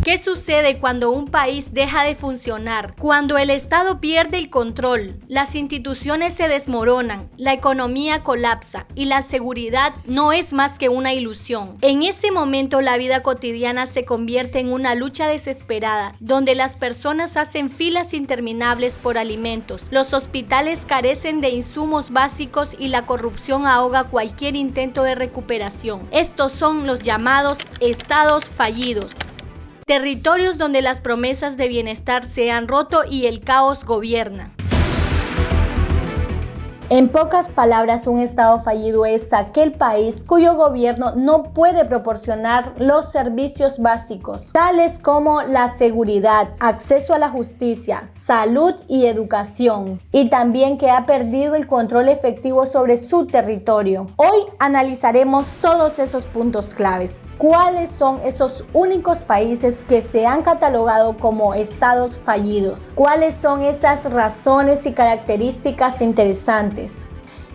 ¿Qué sucede cuando un país deja de funcionar? Cuando el Estado pierde el control, las instituciones se desmoronan, la economía colapsa y la seguridad no es más que una ilusión. En ese momento la vida cotidiana se convierte en una lucha desesperada, donde las personas hacen filas interminables por alimentos, los hospitales carecen de insumos básicos y la corrupción ahoga cualquier intento de recuperación. Estos son los llamados estados fallidos. Territorios donde las promesas de bienestar se han roto y el caos gobierna. En pocas palabras, un estado fallido es aquel país cuyo gobierno no puede proporcionar los servicios básicos, tales como la seguridad, acceso a la justicia, salud y educación, y también que ha perdido el control efectivo sobre su territorio. Hoy analizaremos todos esos puntos claves. ¿Cuáles son esos únicos países que se han catalogado como estados fallidos? ¿Cuáles son esas razones y características interesantes?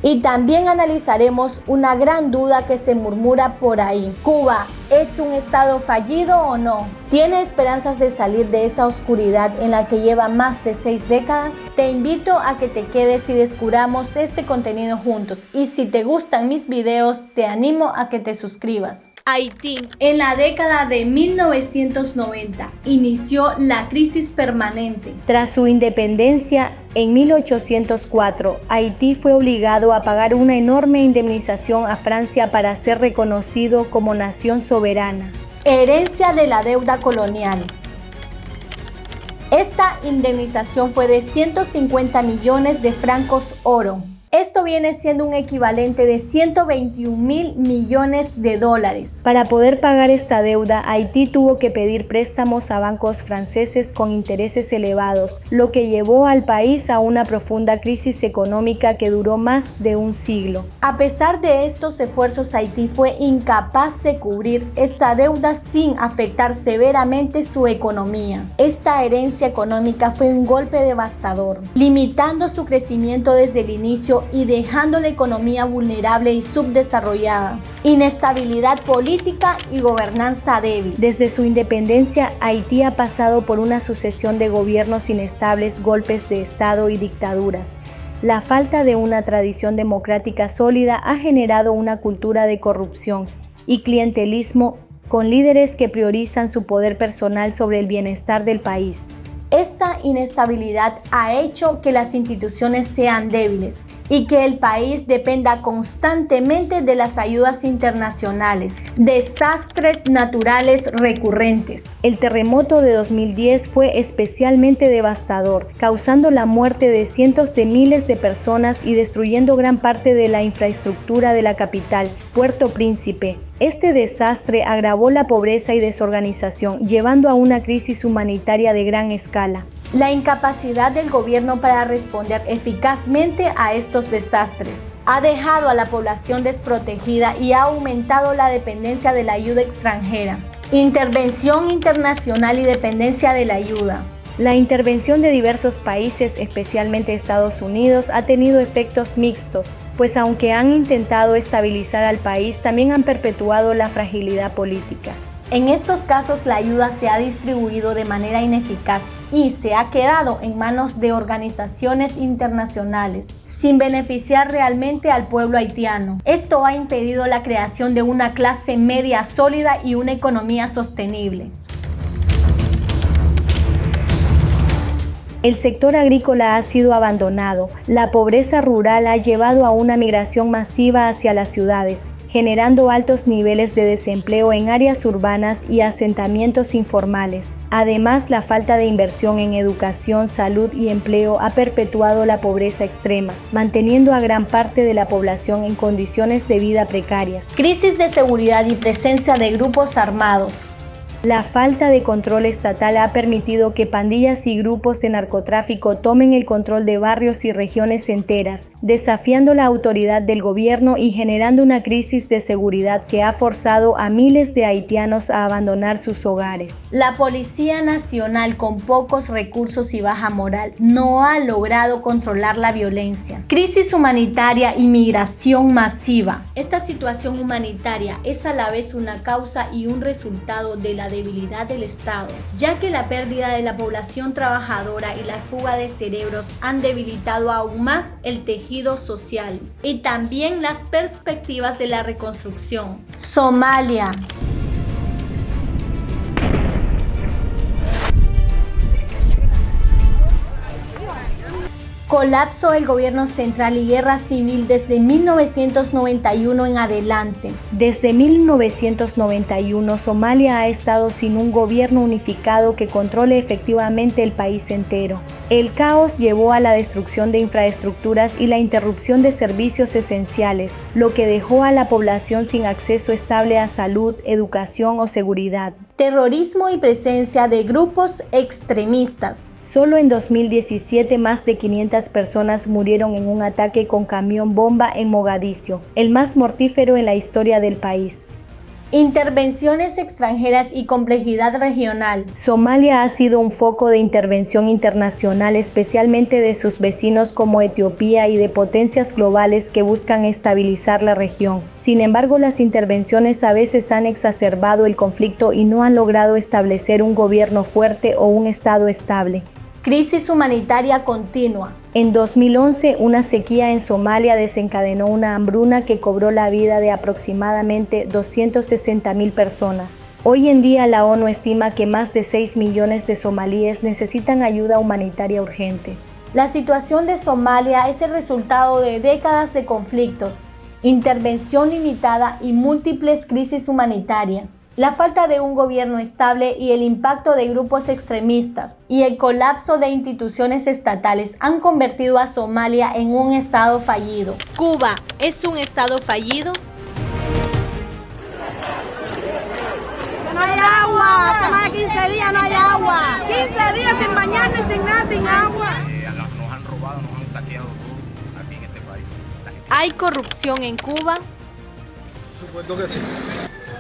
Y también analizaremos una gran duda que se murmura por ahí. ¿Cuba es un estado fallido o no? ¿Tiene esperanzas de salir de esa oscuridad en la que lleva más de 6 décadas? Te invito a que te quedes y descubramos este contenido juntos. Y si te gustan mis videos, te animo a que te suscribas. Haití. En la década de 1990 inició la crisis permanente. Tras su independencia en 1804, Haití fue obligado a pagar una enorme indemnización a Francia para ser reconocido como nación soberana. Herencia de la deuda colonial. Esta indemnización fue de 150 millones de francos oro. Esto viene siendo un equivalente de 121.000 millones de dólares. Para poder pagar esta deuda, Haití tuvo que pedir préstamos a bancos franceses con intereses elevados, lo que llevó al país a una profunda crisis económica que duró más de un siglo. A pesar de estos esfuerzos, Haití fue incapaz de cubrir esa deuda sin afectar severamente su economía. Esta herencia económica fue un golpe devastador, limitando su crecimiento desde el inicio y dejando la economía vulnerable y subdesarrollada. Inestabilidad política y gobernanza débil. Desde su independencia, Haití ha pasado por una sucesión de gobiernos inestables, golpes de Estado y dictaduras. La falta de una tradición democrática sólida ha generado una cultura de corrupción y clientelismo con líderes que priorizan su poder personal sobre el bienestar del país. Esta inestabilidad ha hecho que las instituciones sean débiles y que el país dependa constantemente de las ayudas internacionales. Desastres naturales recurrentes. El terremoto de 2010 fue especialmente devastador, causando la muerte de cientos de miles de personas y destruyendo gran parte de la infraestructura de la capital, Puerto Príncipe. Este desastre agravó la pobreza y desorganización, llevando a una crisis humanitaria de gran escala. La incapacidad del gobierno para responder eficazmente a estos desastres ha dejado a la población desprotegida y ha aumentado la dependencia de la ayuda extranjera. Intervención internacional y dependencia de la ayuda. La intervención de diversos países, especialmente Estados Unidos, ha tenido efectos mixtos, pues aunque han intentado estabilizar al país, también han perpetuado la fragilidad política. En estos casos, la ayuda se ha distribuido de manera ineficaz y se ha quedado en manos de organizaciones internacionales, sin beneficiar realmente al pueblo haitiano. Esto ha impedido la creación de una clase media sólida y una economía sostenible. El sector agrícola ha sido abandonado. La pobreza rural ha llevado a una migración masiva hacia las ciudades, generando altos niveles de desempleo en áreas urbanas y asentamientos informales. Además, la falta de inversión en educación, salud y empleo ha perpetuado la pobreza extrema, manteniendo a gran parte de la población en condiciones de vida precarias. Crisis de seguridad y presencia de grupos armados. La falta de control estatal ha permitido que pandillas y grupos de narcotráfico tomen el control de barrios y regiones enteras, desafiando la autoridad del gobierno y generando una crisis de seguridad que ha forzado a miles de haitianos a abandonar sus hogares. La Policía Nacional, con pocos recursos y baja moral, no ha logrado controlar la violencia. Crisis humanitaria y migración masiva. Esta situación humanitaria es a la vez una causa y un resultado de la debilidad del Estado, ya que la pérdida de la población trabajadora y la fuga de cerebros han debilitado aún más el tejido social y también las perspectivas de la reconstrucción. Somalia. Colapso del gobierno central y guerra civil desde 1991 en adelante. Desde 1991, Somalia ha estado sin un gobierno unificado que controle efectivamente el país entero. El caos llevó a la destrucción de infraestructuras y la interrupción de servicios esenciales, lo que dejó a la población sin acceso estable a salud, educación o seguridad. Terrorismo y presencia de grupos extremistas. Solo en 2017 más de 500 personas murieron en un ataque con camión bomba en Mogadiscio, el más mortífero en la historia del país. Intervenciones extranjeras y complejidad regional. Somalia ha sido un foco de intervención internacional, especialmente de sus vecinos como Etiopía y de potencias globales que buscan estabilizar la región. Sin embargo, las intervenciones a veces han exacerbado el conflicto y no han logrado establecer un gobierno fuerte o un Estado estable. Crisis humanitaria continua. En 2011, una sequía en Somalia desencadenó una hambruna que cobró la vida de aproximadamente 260.000 personas. Hoy en día, la ONU estima que más de 6 millones de somalíes necesitan ayuda humanitaria urgente. La situación de Somalia es el resultado de décadas de conflictos, intervención limitada y múltiples crisis humanitarias. La falta de un gobierno estable y el impacto de grupos extremistas y el colapso de instituciones estatales han convertido a Somalia en un estado fallido. ¿Cuba es un estado fallido? No hay agua, hace más de 15 días no hay agua. 15 días sin bañarnos, sin nada, sin agua. Nos han robado, nos han saqueado todo aquí en este país. ¿Hay corrupción en Cuba? Por supuesto que sí.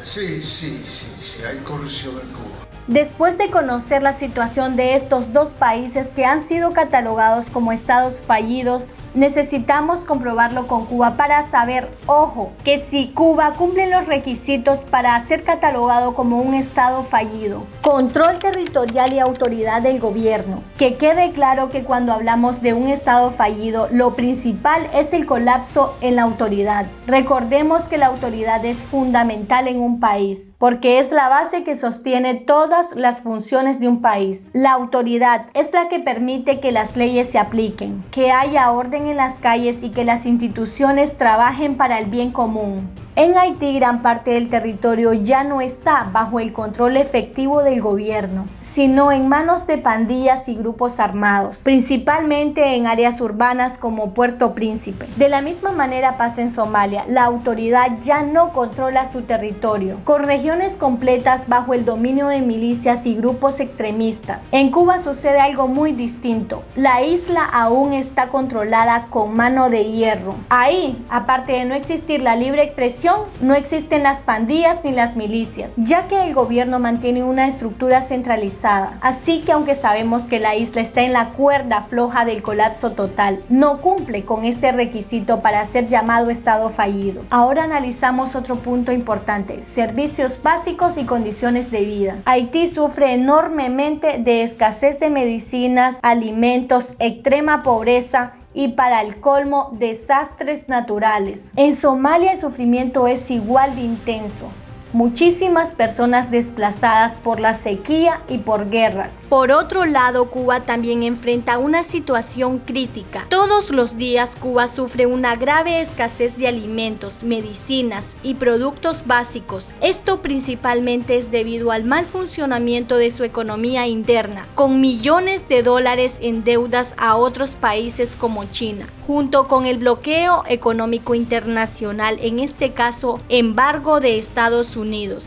Sí, hay corrupción en Cuba. Después de conocer la situación de estos dos países que han sido catalogados como estados fallidos, necesitamos comprobarlo con Cuba para saber, ojo, que si Cuba cumple los requisitos para ser catalogado como un estado fallido. Control territorial y autoridad del gobierno. Que quede claro que cuando hablamos de un estado fallido, lo principal es el colapso en la autoridad. Recordemos que la autoridad es fundamental en un país, porque es la base que sostiene todas las funciones de un país. La autoridad es la que permite que las leyes se apliquen, que haya orden en las calles y que las instituciones trabajen para el bien común. En Haití, gran parte del territorio ya no está bajo el control efectivo del gobierno, sino en manos de pandillas y grupos armados, principalmente en áreas urbanas como Puerto Príncipe. De la misma manera pasa en Somalia, la autoridad ya no controla su territorio, con regiones completas bajo el dominio de milicias y grupos extremistas. En Cuba sucede algo muy distinto. La isla aún está controlada con mano de hierro. Ahí, aparte de no existir la libre expresión, no existen las pandillas ni las milicias, ya que el gobierno mantiene una estructura centralizada. Así que aunque sabemos que la isla está en la cuerda floja del colapso total, no cumple con este requisito para ser llamado estado fallido. Ahora analizamos otro punto importante: servicios básicos y condiciones de vida. Haití sufre enormemente de escasez de medicinas, alimentos, extrema pobreza y, para el colmo, desastres naturales. En Somalia el sufrimiento es igual de intenso. Muchísimas personas desplazadas por la sequía y por guerras. Por otro lado, Cuba también enfrenta una situación crítica. Todos los días Cuba sufre una grave escasez de alimentos, medicinas y productos básicos. Esto principalmente es debido al mal funcionamiento de su economía interna, con millones de dólares en deudas a otros países como China, junto con el bloqueo económico internacional, en este caso embargo de Estados Unidos,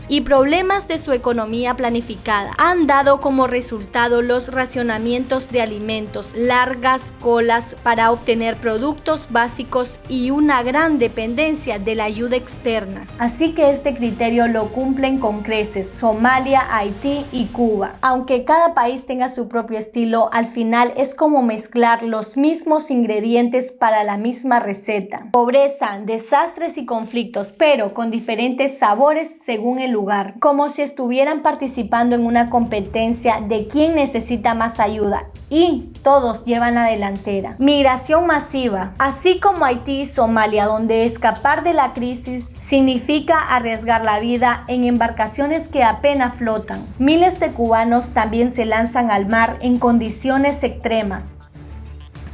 y problemas de su economía planificada, han dado como resultado los racionamientos de alimentos, largas colas para obtener productos básicos y una gran dependencia de la ayuda externa. Así que este criterio lo cumplen con creces Somalia, Haití y Cuba. Aunque cada país tenga su propio estilo, al final es como mezclar los mismos ingredientes para la misma receta. Pobreza, desastres y conflictos, pero con diferentes sabores según el lugar, como si estuvieran participando en una competencia de quién necesita más ayuda, y todos llevan la delantera. Migración masiva, así como Haití y Somalia, donde escapar de la crisis significa arriesgar la vida en embarcaciones que apenas flotan. Miles de cubanos también se lanzan al mar en condiciones extremas.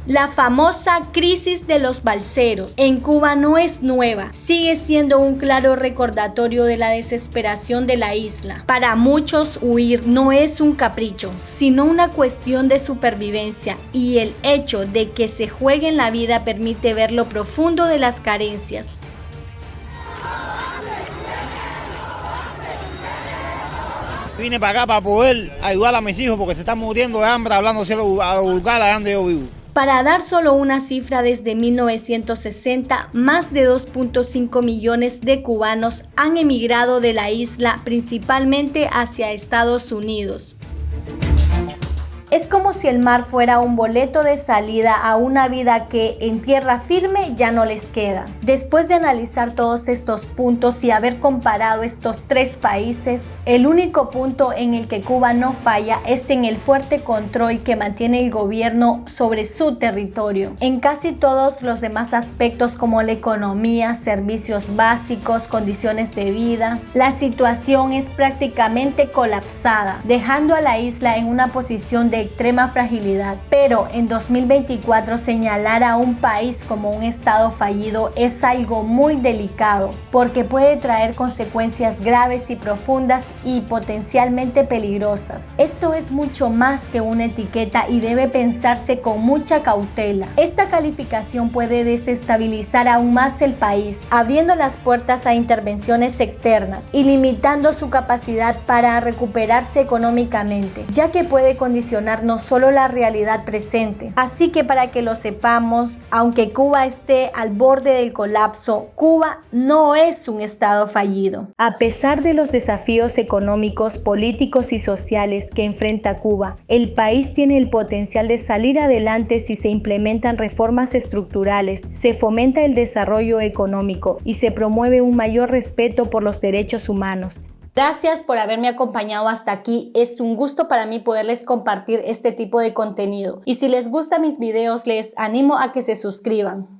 La famosa crisis de los balseros en Cuba no es nueva, sigue siendo un claro recordatorio de la desesperación de la isla. Para muchos, huir no es un capricho, sino una cuestión de supervivencia, y el hecho de que se jueguen la vida permite ver lo profundo de las carencias. Vine para acá para poder ayudar a mis hijos porque se están muriendo de hambre hablándose a lo vulgar allá donde yo vivo. Para dar solo una cifra, desde 1960, más de 2.5 millones de cubanos han emigrado de la isla, principalmente hacia Estados Unidos. Es como si el mar fuera un boleto de salida a una vida que en tierra firme ya no les queda. Después de analizar todos estos puntos y haber comparado estos tres países, el único punto en el que Cuba no falla es en el fuerte control que mantiene el gobierno sobre su territorio. En casi todos los demás aspectos, como la economía, servicios básicos, condiciones de vida, la situación es prácticamente colapsada, dejando a la isla en una posición de extrema fragilidad. Pero en 2024 señalar a un país como un estado fallido es algo muy delicado, porque puede traer consecuencias graves y profundas y potencialmente peligrosas. Esto es mucho más que una etiqueta y debe pensarse con mucha cautela. Esta calificación puede desestabilizar aún más el país, abriendo las puertas a intervenciones externas y limitando su capacidad para recuperarse económicamente, ya que puede condicionar no solo la realidad presente. Así que, para que lo sepamos, aunque Cuba esté al borde del colapso, Cuba no es un estado fallido. A pesar de los desafíos económicos, políticos y sociales que enfrenta Cuba, el país tiene el potencial de salir adelante si se implementan reformas estructurales, se fomenta el desarrollo económico y se promueve un mayor respeto por los derechos humanos. Gracias por haberme acompañado hasta aquí. Es un gusto para mí poderles compartir este tipo de contenido. Y si les gustan mis videos, les animo a que se suscriban.